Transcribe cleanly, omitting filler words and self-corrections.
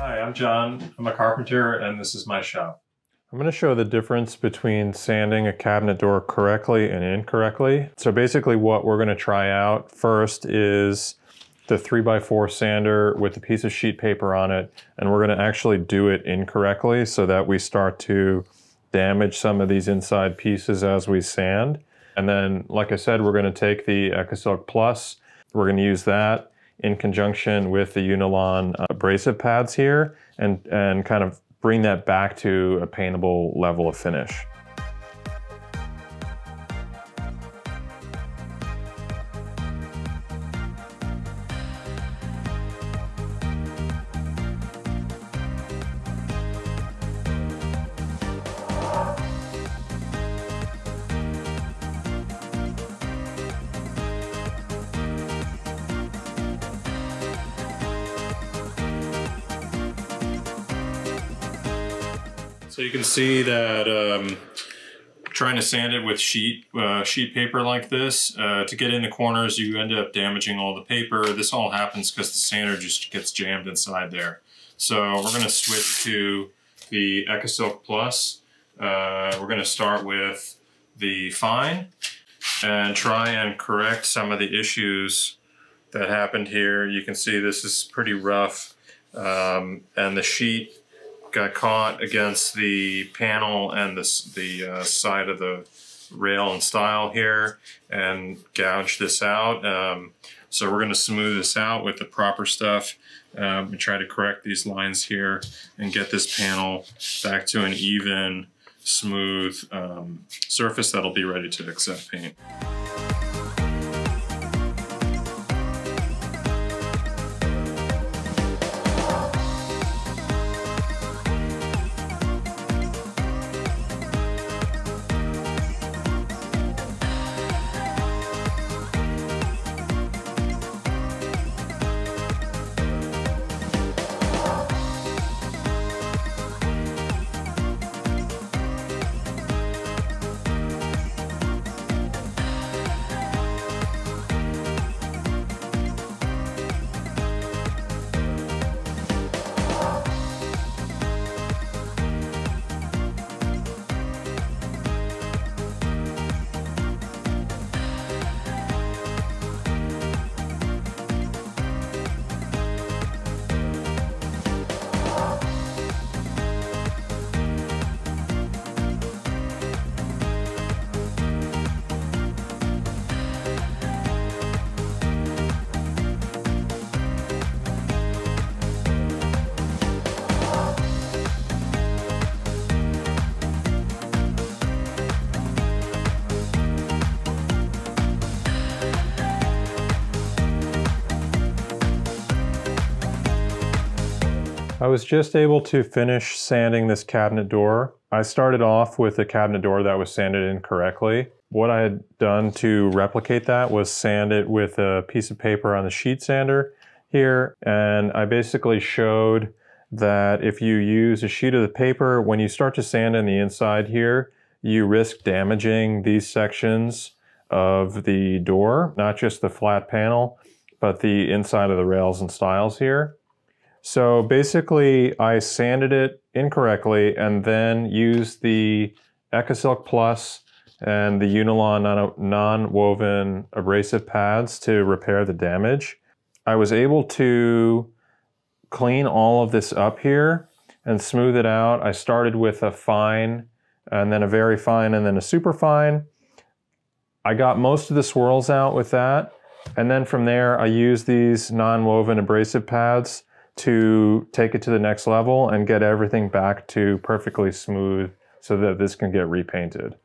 Hi, I'm John. I'm a carpenter and this is my shop. I'm going to show the difference between sanding a cabinet door correctly and incorrectly. So basically what we're going to try out first is the 3x4 sander with a piece of sheet paper on it, and we're going to actually do it incorrectly so that we start to damage some of these inside pieces as we sand. And then, like I said, we're going to take the Ekasilk Plus. We're going to use that in conjunction with the Uneelon abrasive pads here and kind of bring that back to a paintable level of finish. So you can see that trying to sand it with sheet paper like this, to get in the corners you end up damaging all the paper. This all happens because the sander just gets jammed inside there. So we're going to switch to the Ekasilk Plus. We're going to start with the fine and try and correct some of the issues that happened here. You can see this is pretty rough, and the sheet got caught against the panel and the side of the rail and stile here and gouged this out. So we're going to smooth this out with the proper stuff and try to correct these lines here and get this panel back to an even, smooth surface that'll be ready to accept paint. I was just able to finish sanding this cabinet door. I started off with a cabinet door that was sanded incorrectly. What I had done to replicate that was sand it with a piece of paper on the sheet sander here, and I basically showed that if you use a sheet of the paper, when you start to sand in the inside here, you risk damaging these sections of the door, not just the flat panel, but the inside of the rails and stiles here. So basically, I sanded it incorrectly and then used the Ekasilk Plus and the Uneelon Non-woven Abrasive pads to repair the damage. I was able to clean all of this up here and smooth it out. I started with a fine, and then a very fine, and then a super fine. I got most of the swirls out with that, and then from there I used these non-woven abrasive pads to take it to the next level and get everything back to perfectly smooth so that this can get repainted.